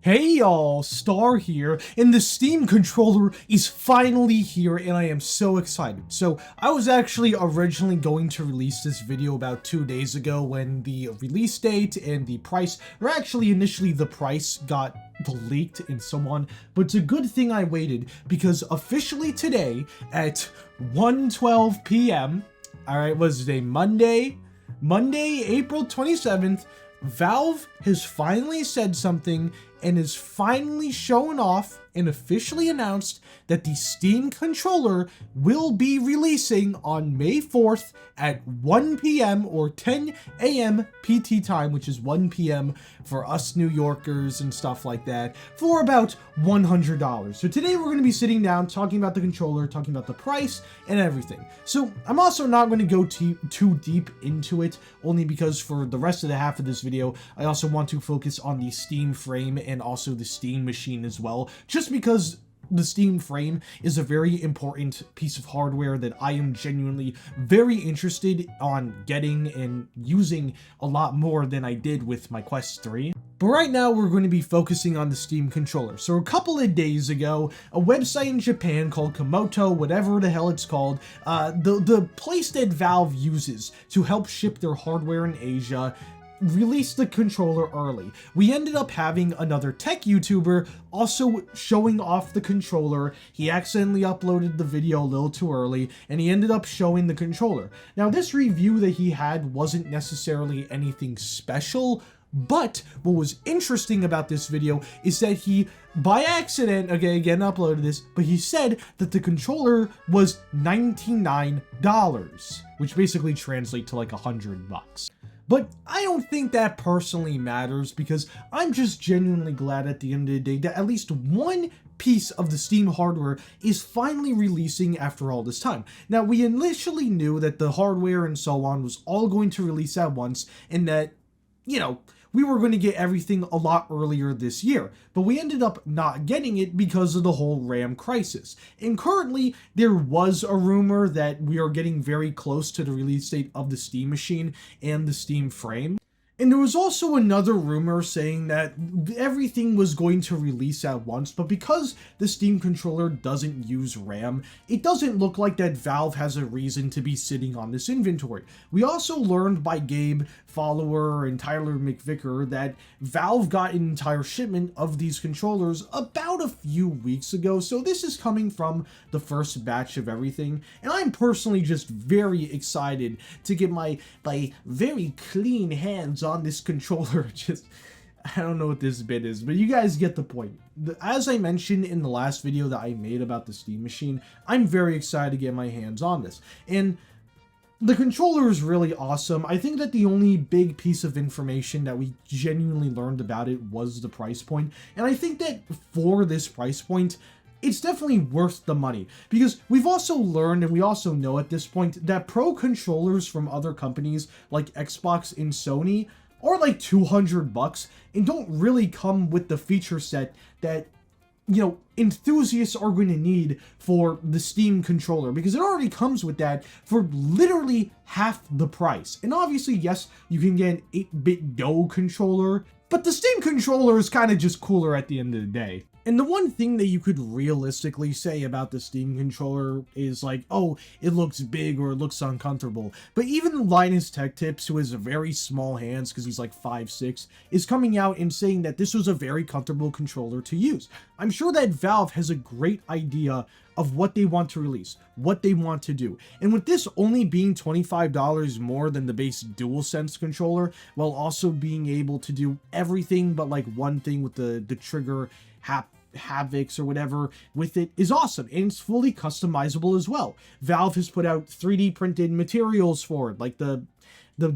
Hey y'all, Star here, and the Steam controller is finally here and I am so excited. So I was actually originally going to release this video about 2 days ago when the release date and the price, or actually initially the price got leaked and so on, but it's a good thing I waited because officially today at 1:12 p.m., alright, was today Monday, April 27th, Valve has finally said something and is finally showing off and officially announced that the Steam controller will be releasing on May 4th at 1 p.m. or 10 a.m. PT time, which is 1 p.m. for us New Yorkers and stuff like that, for about $100. So today we're going to be sitting down talking about the controller, talking about the price and everything. So I'm also not going to go too deep into it, only because for the rest of the half of this video, I also want to focus on the Steam frame and also the Steam machine as well, just because the Steam frame is a very important piece of hardware that I am genuinely very interested on getting and using a lot more than I did with my Quest 3. But right now we're going to be focusing on the Steam controller. So a couple of days ago, a website in Japan called Komoto, whatever the hell it's called, the place that Valve uses to help ship their hardware in Asia, released the controller early. We ended up having another tech YouTuber also showing off the controller. He accidentally uploaded the video a little too early, and he ended up showing the controller. Now, this review that he had wasn't necessarily anything special, but what was interesting about this video is that he, by accident, again uploaded this, but he said that the controller was $99, which basically translates to like $100. But I don't think that personally matters, because I'm just genuinely glad at the end of the day that at least one piece of the Steam hardware is finally releasing after all this time. Now, we initially knew that the hardware and so on was all going to release at once, and that, we were going to get everything a lot earlier this year, but we ended up not getting it because of the whole RAM crisis. And currently, there was a rumor that we are getting very close to the release date of the Steam machine and the Steam frame. And there was also another rumor saying that everything was going to release at once, but because the Steam controller doesn't use RAM, it doesn't look like that Valve has a reason to be sitting on this inventory. We also learned by Gabe Follower and Tyler McVicker that Valve got an entire shipment of these controllers about a few weeks ago, so this is coming from the first batch of everything, and I'm personally just very excited to get my very clean hands on this controller. Just, I don't know what this bit is, but you guys get the point. As I mentioned in the last video that I made about the Steam machine, I'm very excited to get my hands on this. And the controller is really awesome. I think that the only big piece of information that we genuinely learned about it was the price point. And I think that for this price point, it's definitely worth the money, because we've also learned, and we also know at this point, that pro controllers from other companies like Xbox and Sony are like $200 and don't really come with the feature set that, enthusiasts are going to need for the Steam controller, because it already comes with that for literally half the price. And obviously, yes, you can get an 8-bit Go controller, but the Steam controller is kind of just cooler at the end of the day. And the one thing that you could realistically say about the Steam controller is like, oh, it looks big or it looks uncomfortable. But even Linus Tech Tips, who has very small hands because he's like 5'6", is coming out and saying that this was a very comfortable controller to use. I'm sure that Valve has a great idea of what they want to release, what they want to do. And with this only being $25 more than the base DualSense controller, while also being able to do everything but like one thing with the trigger Havocs or whatever with it, is awesome, and it's fully customizable as well. Valve has put out 3D printed materials for it, like the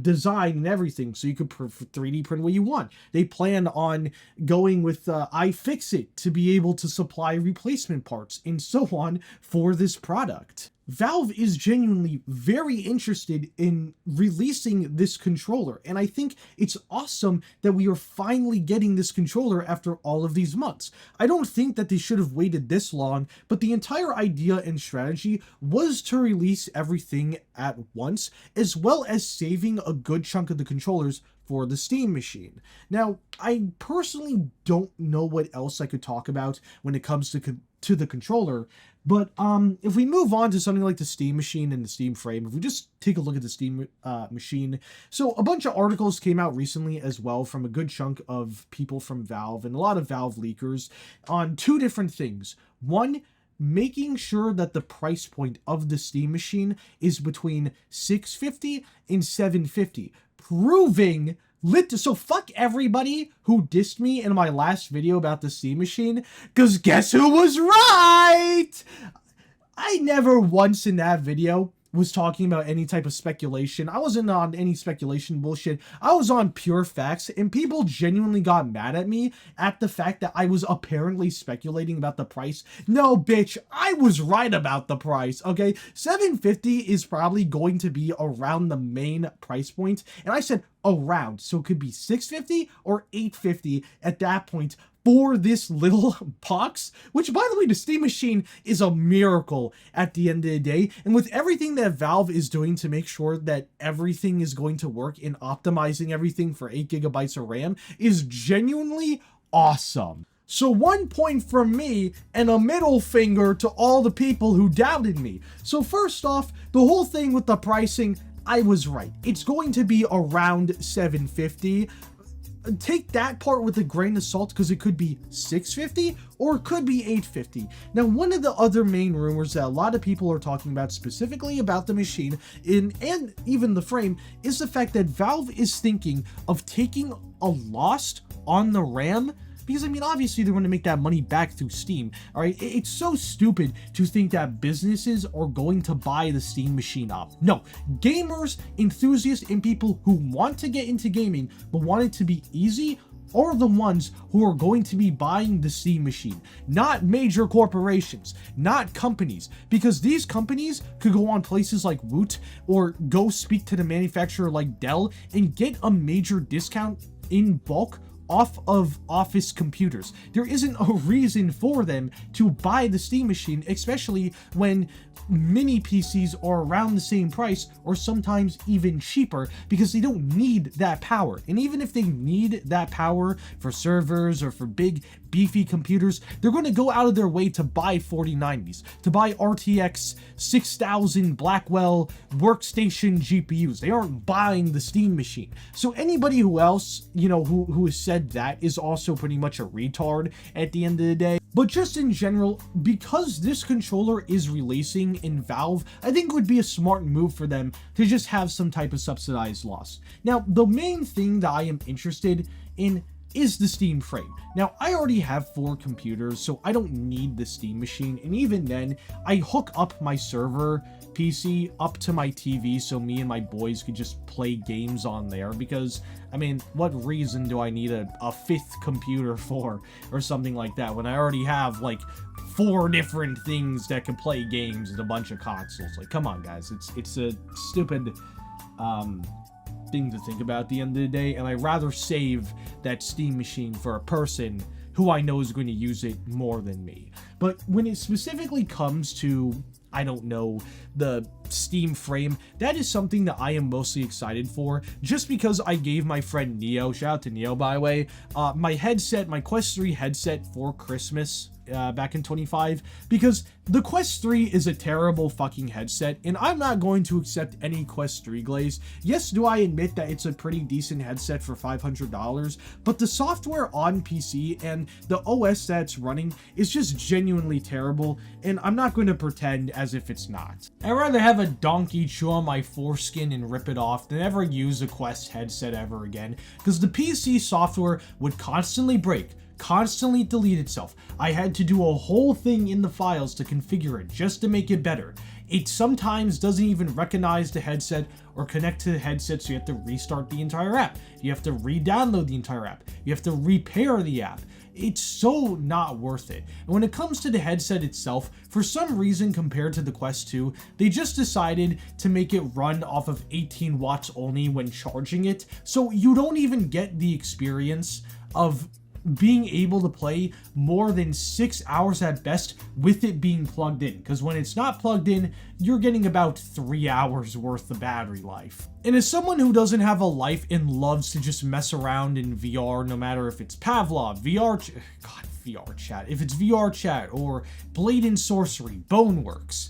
design and everything, so you could 3D print what you want. They plan on going with iFixit to be able to supply replacement parts and so on for this product. Valve is genuinely very interested in releasing this controller, and I think it's awesome that we are finally getting this controller after all of these months. I don't think that they should have waited this long, but the entire idea and strategy was to release everything at once, as well as saving a good chunk of the controllers for the Steam machine. Now, I personally don't know what else I could talk about when it comes to the controller, but if we move on to something like the Steam machine and the Steam frame, if we just take a look at the Steam machine, so a bunch of articles came out recently as well from a good chunk of people from Valve and a lot of Valve leakers on two different things. One, making sure that the price point of the Steam machine is between $650 and $750, proving so fuck everybody who dissed me in my last video about the Steam machine, because guess who was right? I never once in that video was talking about any type of speculation. I wasn't on any speculation bullshit. I was on pure facts, and people genuinely got mad at me at the fact that I was apparently speculating about the price. No, bitch, I was right about the price, okay? $750 is probably going to be around the main price point, and I said around, so it could be $650 or $850 at that point for this little box, which, by the way, the Steam machine is a miracle at the end of the day. And with everything that Valve is doing to make sure that everything is going to work in optimizing everything for 8 gigabytes of RAM is genuinely awesome. So 1 point from me and a middle finger to all the people who doubted me. So first off, the whole thing with the pricing, I was right. It's going to be around $750. Take that part with a grain of salt, because it could be $650 or it could be $850. Now, one of the other main rumors that a lot of people are talking about, specifically about the machine and even the frame, is the fact that Valve is thinking of taking a loss on the RAM, because, I mean, obviously they're going to make that money back through Steam, all right? It's so stupid to think that businesses are going to buy the Steam machine up. No, gamers, enthusiasts, and people who want to get into gaming but want it to be easy are the ones who are going to be buying the Steam machine, not major corporations, not companies, because these companies could go on places like Woot or go speak to the manufacturer like Dell and get a major discount in bulk off of office computers. There isn't a reason for them to buy the Steam machine, especially when mini PCs are around the same price or sometimes even cheaper, because they don't need that power. And even if they need that power for servers or for big beefy computers, they're going to go out of their way to buy 4090s, to buy RTX 6000 Blackwell workstation GPUs. They aren't buying the Steam machine. So anybody who else, who has said that is also pretty much a retard at the end of the day. But just in general, because this controller is releasing in Valve, I think it would be a smart move for them to just have some type of subsidized loss. Now, the main thing that I am interested in is the Steam frame. Now, I already have 4 computers, so I don't need the Steam machine, and even then, I hook up my server PC up to my TV so me and my boys could just play games on there, because, I mean, what reason do I need a 5th computer for, or something like that, when I already have, like, 4 different things that can play games and a bunch of consoles? Like, come on, guys, it's a stupid, thing to think about at the end of the day, and I'd rather save that Steam machine for a person who I know is going to use it more than me. But when it specifically comes to, I don't know, the Steam frame, that is something that I am mostly excited for, just because I gave my friend Neo, shout out to Neo by the way, my Quest 3 headset for Christmas back in 25, because the Quest 3 is a terrible fucking headset, and I'm not going to accept any Quest 3 glaze. Yes, do I admit that it's a pretty decent headset for $500, but the software on PC and the OS that's running is just genuinely terrible, and I'm not going to pretend as if it's not. I'd rather have a donkey chew on my foreskin and rip it off than ever use a Quest headset ever again, because the PC software would constantly break, constantly delete itself. I had to do a whole thing in the files to configure it just to make it better. It sometimes doesn't even recognize the headset or connect to the headset, so you have to restart the entire app. You have to re-download the entire app. You have to repair the app. it's so not worth it. And when it comes to the headset itself, for some reason compared to the Quest 2, they just decided to make it run off of 18 watts only when charging it, so you don't even get the experience of being able to play more than 6 hours at best with it being plugged in, because when it's not plugged in, you're getting about 3 hours worth of battery life. And as someone who doesn't have a life and loves to just mess around in VR, no matter if it's Pavlov, VR chat, if it's VR chat, or Blade and Sorcery, Boneworks,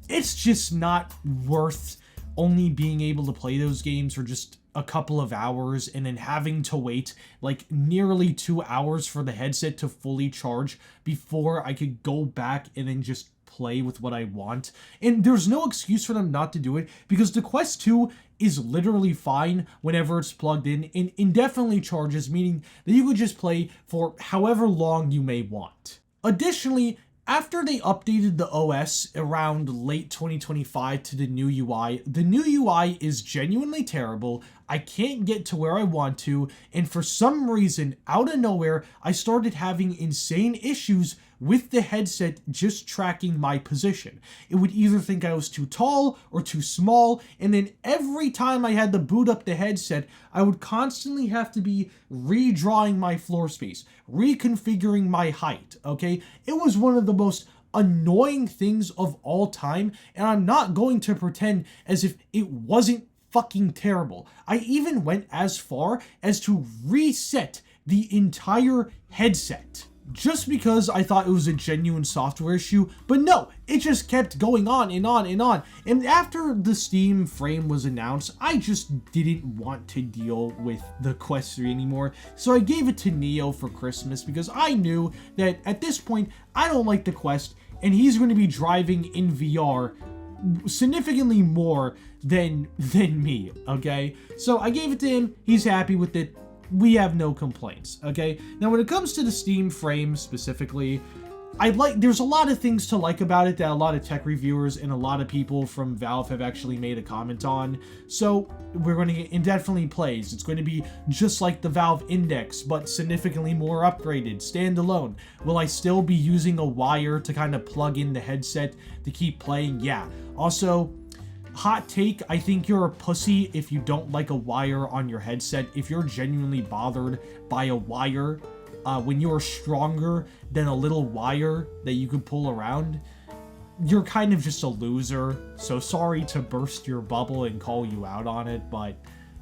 it's just not worth only being able to play those games for just a couple of hours and then having to wait like nearly 2 hours for the headset to fully charge before I could go back and then just play with what I want. And there's no excuse for them not to do it, because the Quest 2 is literally fine whenever it's plugged in and indefinitely charges, meaning that you could just play for however long you may want. Additionally, after they updated the OS around late 2025 to the new UI is genuinely terrible. I can't get to where I want to, and for some reason, out of nowhere, I started having insane issues with the headset just tracking my position. It would either think I was too tall or too small, and then every time I had to boot up the headset, I would constantly have to be redrawing my floor space, reconfiguring my height, okay? It was one of the most annoying things of all time, and I'm not going to pretend as if it wasn't fucking terrible. I even went as far as to reset the entire headset, just because I thought it was a genuine software issue. But no, it just kept going on and on and on. And after the Steam frame was announced, I just didn't want to deal with the Quest 3 anymore. So I gave it to Neo for Christmas, because I knew that at this point, I don't like the Quest, and he's going to be driving in VR significantly more than me, okay? So I gave it to him, he's happy with it, we have no complaints, okay? Now when it comes to the Steam frame specifically, there's a lot of things to like about it that a lot of tech reviewers and a lot of people from Valve have actually made a comment on. So we're going to get indefinitely plays. It's going to be just like the Valve Index, but significantly more upgraded, standalone. Will I still be using a wire to kind of plug in the headset to keep playing? Yeah. Also, hot take, I think you're a pussy if you don't like a wire on your headset. If you're genuinely bothered by a wire, when you're stronger than a little wire that you could pull around, you're kind of just a loser. So sorry to burst your bubble and call you out on it, but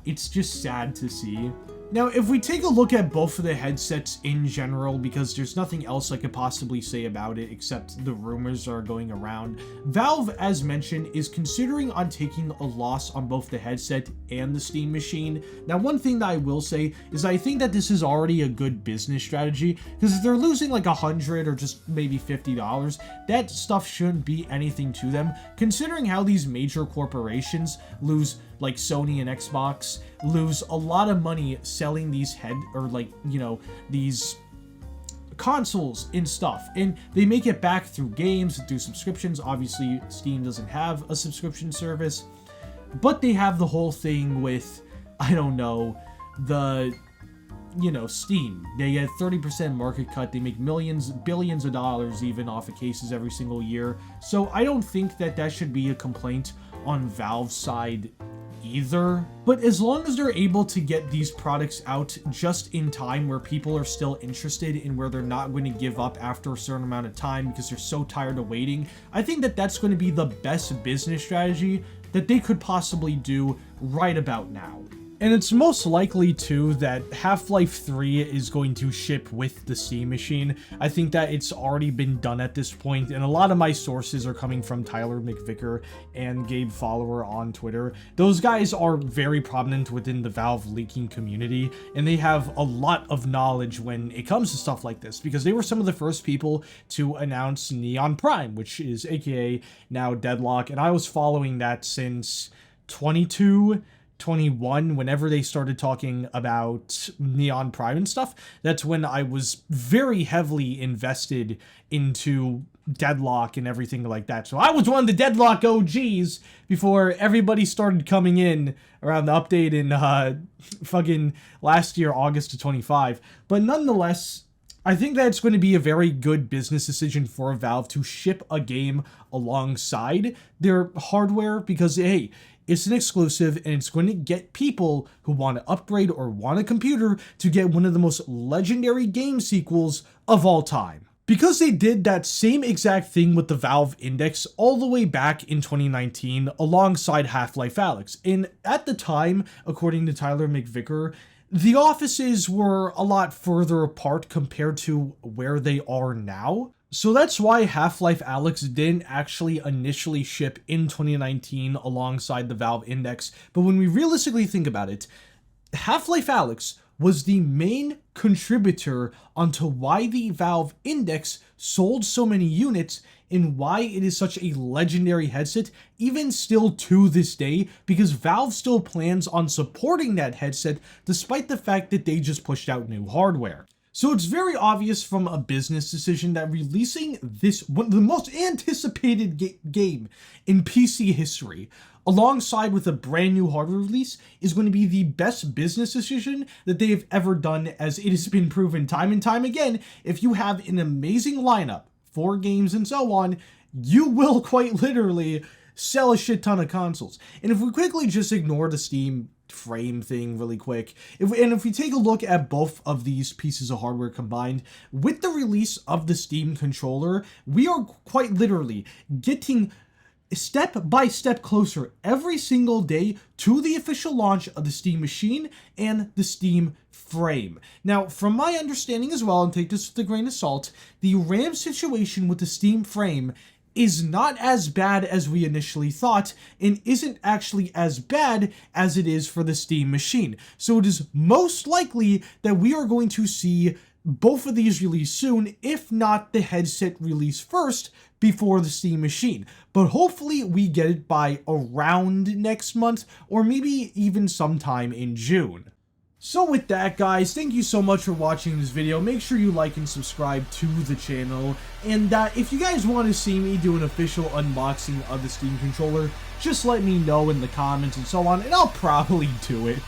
it's just sad to see. Now, if we take a look at both of the headsets in general, because there's nothing else I could possibly say about it except the rumors are going around, Valve, as mentioned, is considering on taking a loss on both the headset and the Steam machine. Now, one thing that I will say is I think that this is already a good business strategy, because if they're losing like $100 or just maybe $50, that stuff shouldn't be anything to them, considering how these major corporations lose, like Sony and Xbox, lose a lot of money selling these these consoles and stuff, and they make it back through games, through subscriptions. Obviously Steam doesn't have a subscription service, but they have the whole thing with, I don't know, Steam. They get 30% market cut. They make millions, billions of dollars even off of cases every single year. So I don't think that should be a complaint on Valve's side either. But as long as they're able to get these products out just in time where people are still interested and where they're not going to give up after a certain amount of time because they're so tired of waiting, I think that that's going to be the best business strategy that they could possibly do right about now. And it's most likely, too, that Half-Life 3 is going to ship with the Steam machine. I think that it's already been done at this point, and a lot of my sources are coming from Tyler McVicker and Gabe Follower on Twitter. Those guys are very prominent within the Valve leaking community, and they have a lot of knowledge when it comes to stuff like this, because they were some of the first people to announce Neon Prime, which is aka now Deadlock, and I was following that since 21, whenever they started talking about Neon Prime and stuff. That's when I was very heavily invested into Deadlock and everything like that. So I was one of the Deadlock OGs before everybody started coming in around the update in fucking last year, August of 25. But nonetheless, I think that it's going to be a very good business decision for Valve to ship a game alongside their hardware because, hey, it's an exclusive and it's going to get people who want to upgrade or want a computer to get one of the most legendary game sequels of all time. Because they did that same exact thing with the Valve Index all the way back in 2019 alongside Half-Life Alyx. And at the time, according to Tyler McVicker, the offices were a lot further apart compared to where they are now. So that's why Half-Life Alyx didn't actually initially ship in 2019 alongside the Valve Index. But when we realistically think about it, Half-Life Alyx was the main contributor onto why the Valve Index sold so many units and why it is such a legendary headset, even still to this day, because Valve still plans on supporting that headset despite the fact that they just pushed out new hardware. So it's very obvious from a business decision that releasing this, one of the most anticipated game in PC history, alongside with a brand new hardware release, is going to be the best business decision that they have ever done, as it has been proven time and time again. If you have an amazing lineup, 4 games and so on, you will quite literally sell a shit ton of consoles. And if we quickly just ignore the Steam frame thing really quick, if we take a look at both of these pieces of hardware combined, with the release of the Steam controller, we are quite literally getting step by step closer every single day to the official launch of the Steam Machine and the Steam Frame. Now, from my understanding as well, and take this with a grain of salt, the RAM situation with the Steam Frame is not as bad as we initially thought, and isn't actually as bad as it is for the Steam Machine. So it is most likely that we are going to see both of these release soon, if not the headset release first before the Steam Machine. But hopefully we get it by around next month, or maybe even sometime in June. So with that, guys, thank you so much for watching this video. Make sure you like and subscribe to the channel. And if you guys want to see me do an official unboxing of the Steam controller, just let me know in the comments and so on, and I'll probably do it.